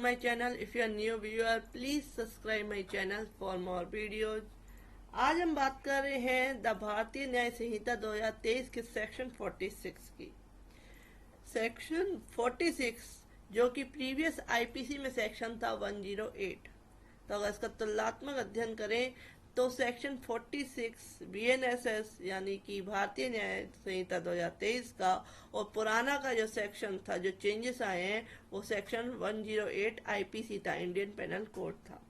my channel. If you are new viewer, please subscribe my channel for more videos. आज हम बात कर रहे हैं द भारतीय न्याय संहिता 2023 के सेक्शन 46 की। सेक्शन 46 जो कि प्रीवियस आईपीसी में सेक्शन था 108। तो अगर इसका तुलनात्मक अध्ययन करें तो सेक्शन 46 बीएनएसएस यानी कि भारतीय न्याय संहिता 2023 का और पुराना का जो सेक्शन था, जो चेंजेस आए हैं, वो सेक्शन 108 आईपीसी था, इंडियन पेनल कोड था।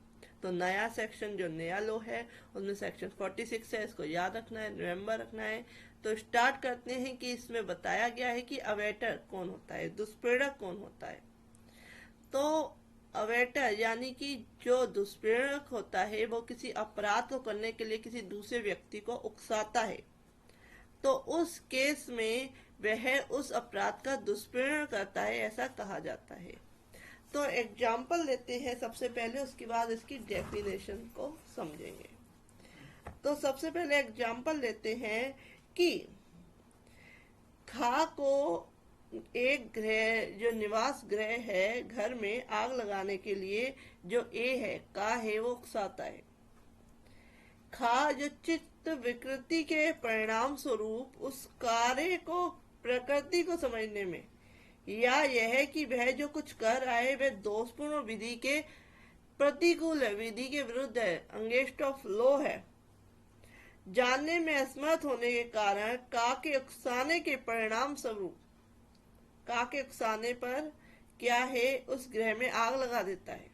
तो नया सेक्शन जो नया लो है उसमें सेक्शन 46 है, इसको याद रखना है, रिमेम्बर रखना है। तो स्टार्ट करते हैं कि इसमें बताया गया है कि अवेटर कौन होता है, दुष्प्रेरक कौन होता है। तो अवेटर यानी कि जो दुष्प्रेरक होता है वो किसी अपराध को करने के लिए किसी दूसरे व्यक्ति को उकसाता है, तो उस केस में वह उस अपराध का दुष्प्रेरण करता है, ऐसा कहा जाता है। तो एग्जाम्पल लेते हैं सबसे पहले, उसके बाद इसकी डेफिनेशन को समझेंगे। तो सबसे पहले एग्जाम्पल लेते हैं कि खा को एक गृह जो निवास गृह है, घर में आग लगाने के लिए जो ए है, का है, वो उकसाता है। खा जो चित्त विकृति के परिणाम स्वरूप उस कार्य को प्रकृति को समझने में, या यह कि वह जो कुछ कर रहा है वह दोषपूर्ण विधि के प्रतिकूल है, विधि के विरुद्ध है, अगेंस्ट ऑफ लॉ है, जानने में असमर्थ होने के कारण का के उकसाने के परिणाम स्वरूप, का के उकसाने पर क्या है, उस गृह में आग लगा देता है।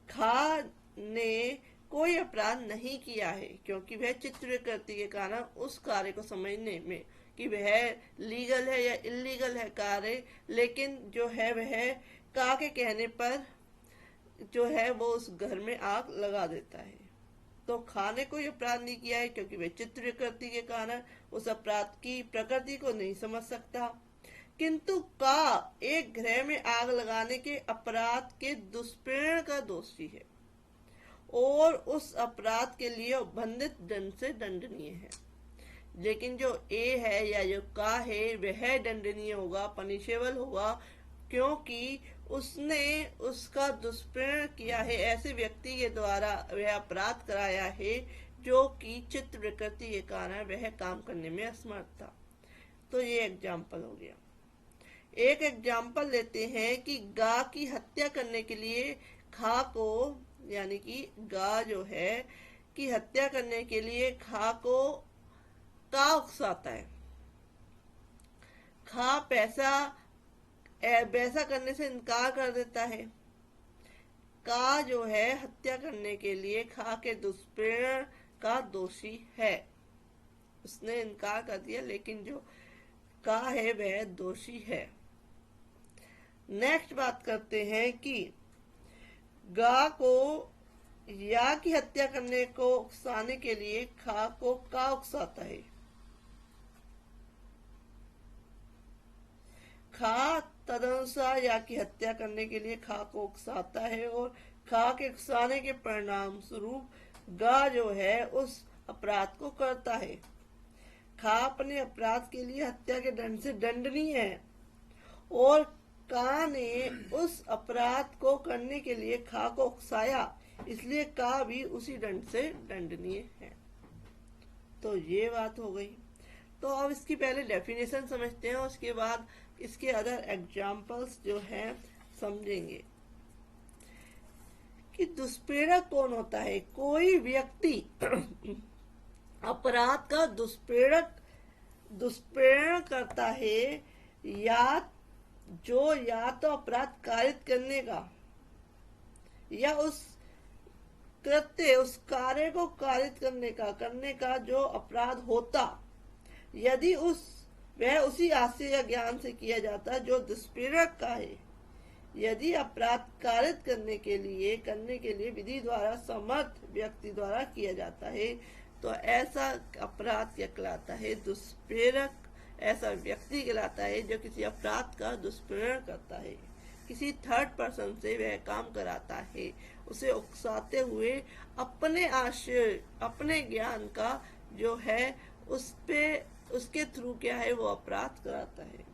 खा ने कोई अपराध नहीं किया है क्योंकि वह चित्त विकृति के कारण उस कार्य को समझने में कि वह लीगल है या इलीगल है कार्य, लेकिन जो है वह का के कहने पर जो है वो उस घर में आग लगा देता है। तो खा ने कोई अपराध नहीं किया है क्योंकि वह चित्त विकृति के कारण उस अपराध की प्रकृति को नहीं समझ सकता, किंतु का एक गृह में आग लगाने के अपराध के दुष्प्रेरण का दोषी है और उस अपराध के लिए उपबंधित दंड से दंडनीय है। लेकिन जो ए है या जो का है वह दंडनीय होगा, पनिशेबल होगा, क्योंकि उसने उसका दुष्प्रेरण किया है, ऐसे व्यक्ति के द्वारा वह अपराध कराया है जो कि चित्त विकृति के कारण वह काम करने में असमर्थ था। तो ये एग्जाम्पल हो गया। एक एग्जाम्पल लेते हैं कि गा की हत्या करने के लिए खा को, यानी कि गा जो है की हत्या करने के लिए खा को का उकसाता है। खा वैसा करने से इनकार कर देता है। का जो है हत्या करने के लिए खा के दुष्प्रेरण का दोषी है, उसने इनकार कर दिया, लेकिन जो का है वह दोषी है। नेक्स्ट बात करते हैं कि गा को या की हत्या करने को उकसाने के लिए खा को का उकसाता है। खा तदनुसार या की हत्या करने के लिए खा को उकसाता है और खा के उकसाने के परिणाम स्वरूप गा जो है उस अपराध को करता है। खा अपने अपराध के लिए हत्या के दंड से दंडनीय है और का ने उस अपराध को करने के लिए खा को उकसाया, इसलिए का भी उसी दंड से दंडनीय है। तो ये बात हो गई। तो अब इसकी पहले डेफिनेशन समझते हैं, उसके बाद इसके अदर एग्जाम्पल्स जो हैं समझेंगे कि दुष्प्रेरक कौन होता है। कोई व्यक्ति अपराध का दुष्प्रेरण करता है या तो अपराध कारित करने का या उस कार्य को कारित करने का जो अपराध होता, यदि वह उसी आशय या ज्ञान से किया जाता जो दुष्प्रेरक का है। यदि अपराध कारित करने के लिए विधि द्वारा समर्थ व्यक्ति द्वारा किया जाता है तो ऐसा अपराध क्या कहलाता है, दुष्प्रेरक। ऐसा व्यक्ति कहलाता है जो किसी अपराध का दुष्प्रेरण करता है, किसी थर्ड पर्सन से वह काम कराता है, उसे उकसाते हुए अपने आशय, अपने ज्ञान का जो है उसके थ्रू क्या है वो अपराध कराता है।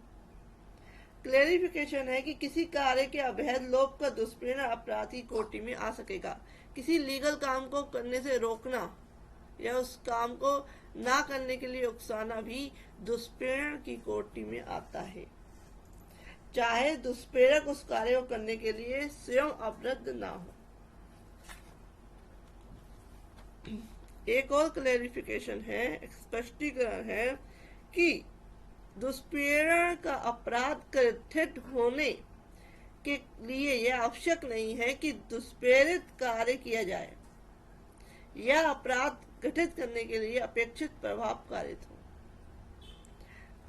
क्लेरिफिकेशन है कि किसी कार्य के अवैध लोभ का दुष्प्रेरण अपराध की कोटि में आ सकेगा। किसी लीगल काम को करने से रोकना या उस काम को ना करने के लिए उकसाना भी दुष्प्रेरण की कोटि में आता है, चाहे दुष्प्रेरक उस कार्य को करने के लिए स्वयं अवरुद्ध ना हो। एक और क्लेरिफिकेशन है, स्पष्टीकरण है कि दुष्प्रेरण का अपराध कृत्य होने के लिए यह आवश्यक नहीं है कि दुष्प्रेरित कार्य किया जाए या अपराध गठित करने के लिए अपेक्षित प्रभाव कारित हो।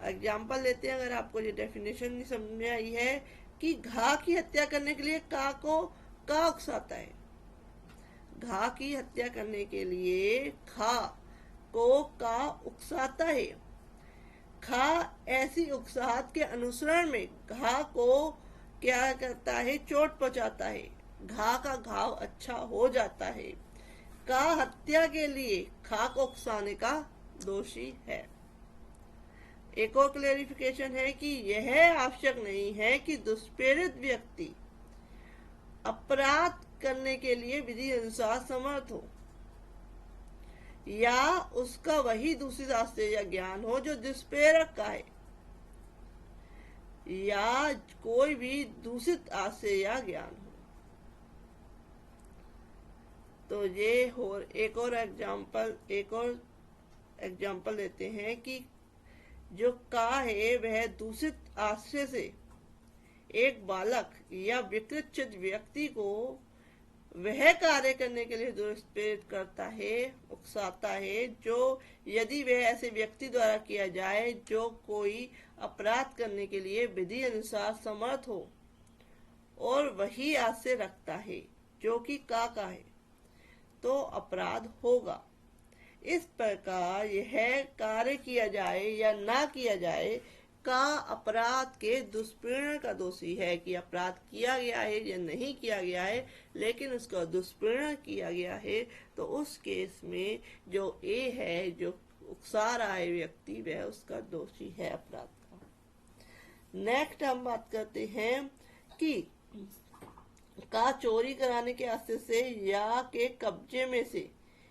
एग्जाम्पल लेते हैं, अगर आपको ये डेफिनेशन नहीं समझ में आई है कि घा की हत्या करने के लिए का को का उकसाता है। घा की हत्या करने के लिए खा को का उकसाता है। खा ऐसी उकसाहट के अनुसरण में घा को क्या करता है, चोट पहुंचाता है। घा का घाव अच्छा हो जाता है। का हत्या के लिए खा को उकसाने का दोषी है। एक और क्लेरिफिकेशन है कि यह आवश्यक नहीं है कि दुष्प्रेरित व्यक्ति अपराध करने के लिए विधि अनुसार समर्थ हो या उसका वही दूसरी रास्ते या ज्ञान हो जो दुष्प्रेरक का है, या कोई भी दूषित आशय या ज्ञान हो। तो ये हो एक और एग्जाम्पल लेते हैं कि जो का है वह दूषित आशय से एक बालक या विकृत चित्त व्यक्ति को वह कार्य करने के लिए दुष्प्रेरित करता है, उकसाता है, जो यदि वह ऐसे व्यक्ति द्वारा किया जाए जो कोई अपराध करने के लिए विधि अनुसार समर्थ हो और वही आशय रखता है जो कि का है, तो अपराध होगा। इस प्रकार यह कार्य किया जाए या ना किया जाए का अपराध के दुष्प्रेरण का दोषी है कि अपराध किया गया है या नहीं किया गया है, लेकिन उसका दुष्प्रेरण किया गया है, तो उस केस में जो ए है, जो उकसा रहा है व्यक्ति, वह उसका दोषी है अपराध का। नेक्स्ट हम बात करते हैं कि का चोरी कराने के आशय से या के कब्जे में से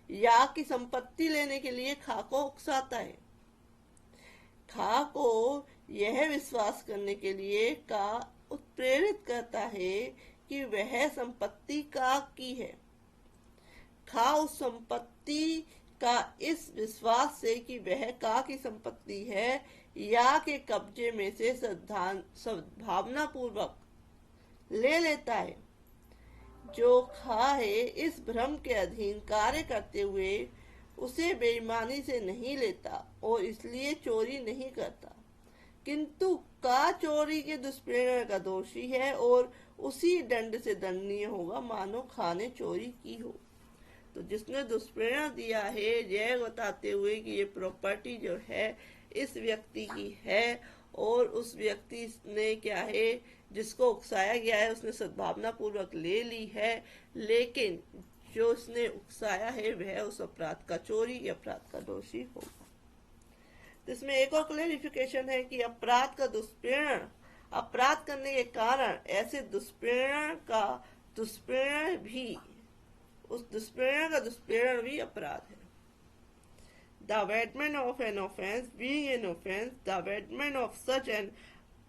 या की संपत्ति लेने के लिए खा को उकसाता है। खा को यह विश्वास करने के लिए का उत्प्रेरित करता है कि वह संपत्ति का की है। खा उस संपत्ति का इस विश्वास से कि वह का की संपत्ति है या के कब्जे में से सद्भावना पूर्वक ले लेता है। जो खा है इस भ्रम के अधीन कार्य करते हुए उसे बेईमानी से नहीं लेता और इसलिए चोरी नहीं करता, किंतु का चोरी के दुष्प्रेरण का दोषी है और उसी दंड से दंडनीय होगा मानो खा ने चोरी की हो। तो जिसने दुष्प्रेरण दिया है यह बताते हुए कि ये प्रॉपर्टी जो है इस व्यक्ति की है और उस व्यक्ति ने क्या है, जिसको उकसाया गया है, उसने सद्भावना पूर्वक ले ली है, लेकिन जो उसने उकसाया है वह उस अपराध का, चोरी के अपराध का दोषी होगा। तो इसमें एक और क्लेरिफिकेशन है कि अपराध का दुष्प्रेरण, अपराध करने के कारण ऐसे दुष्प्रेरण का दुष्प्रेरण भी, उस दुष्प्रेरण का दुष्प्रेरण भी अपराध है। The abatement of an offense being an offense, the abatement of such an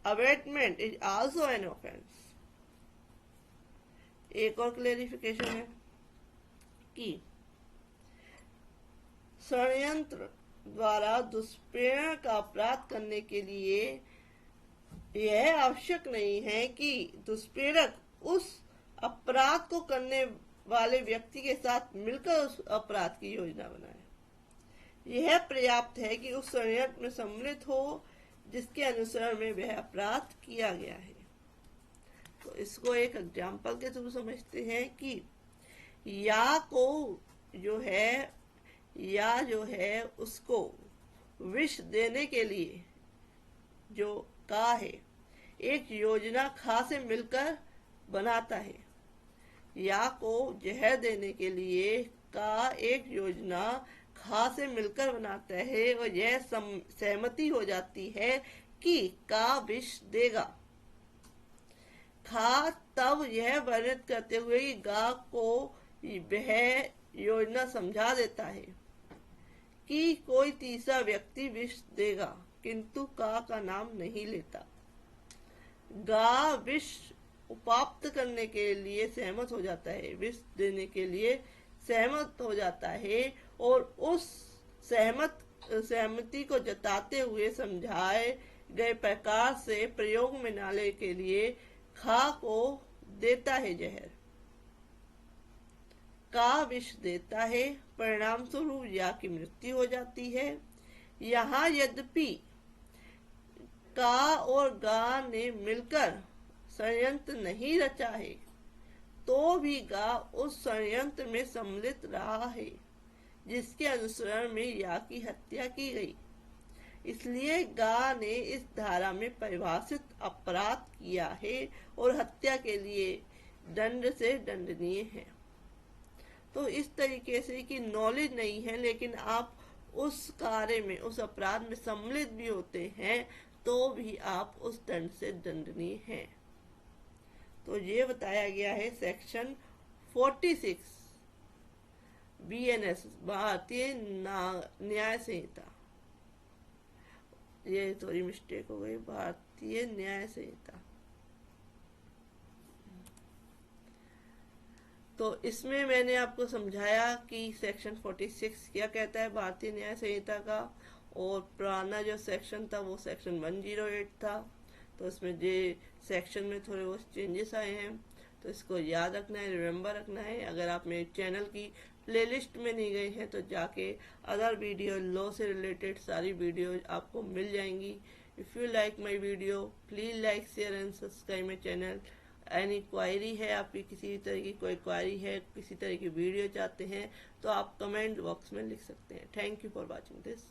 abatement is also an offense. एक और क्लेरिफिकेशन है कि षड्यंत्र द्वारा दुष्प्रेरण का अपराध करने के लिए यह आवश्यक नहीं है कि दुष्प्रेरक उस अपराध को करने वाले व्यक्ति के साथ मिलकर उस अपराध की योजना बनाए। यह पर्याप्त है कि उस षड्यंत्र में सम्मिलित हो जिसके अनुसरण में वह अपराध किया गया है। तो इसको एक एग्जाम्पल के थ्रू समझते हैं कि या को जो है उसको विष देने के लिए जो का है एक योजना खा से मिलकर बनाता है, या को जहर देने के लिए का एक योजना खा से मिलकर बनाता है और यह सहमति हो जाती है कि का विष देगा। खा तब यह वर्णित करते हुए कि गा को वह योजना समझा देता है कि कोई तीसरा व्यक्ति विष देगा, किंतु का नाम नहीं लेता। गा विष उपाप्त करने के लिए सहमत हो जाता है, विष देने के लिए सहमत हो जाता है और उस सहमति को जताते हुए समझाए गए प्रकार से प्रयोग में लाने के लिए खा को देता है जहर। का विष देता है, परिणाम स्वरूप या की मृत्यु हो जाती है। यहाँ यद्यपि का और गा ने मिलकर षड्यंत्र नहीं रचा है, तो भी गा उस षड्यंत्र में सम्मिलित रहा है जिसके अनुसरण में या की हत्या की गई। इसलिए गा ने इस धारा में परिभाषित अपराध किया है और हत्या के लिए दंड से दंडनीय है। तो इस तरीके से कि नॉलेज नहीं है लेकिन आप उस कार्य में, उस अपराध में सम्मिलित भी होते हैं, तो भी आप उस दंड से दंडनीय हैं। तो ये बताया गया है सेक्शन 46 BNS भारतीय न्याय संहिता। ये थोड़ी मिस्टेक हो गई, भारतीय न्याय संहिता। तो इसमें मैंने आपको समझाया कि सेक्शन 46 क्या कहता है भारतीय न्याय संहिता का, और पुराना जो सेक्शन था वो सेक्शन 108 था। तो इसमें जो सेक्शन में थोड़े बहुत चेंजेस आए हैं, तो इसको याद रखना है, रिमेम्बर रखना है। अगर आप मेरे चैनल की प्लेलिस्ट में नहीं गए हैं तो जाके अदर वीडियो, लॉ से रिलेटेड सारी वीडियो आपको मिल जाएंगी। If you like my video please like, share and subscribe my channel. Any query है आपकी, किसी तरह की कोई क्वायरी है, किसी तरह की वीडियो चाहते हैं, तो आप कमेंट बॉक्स में लिख सकते हैं। Thank you for watching this.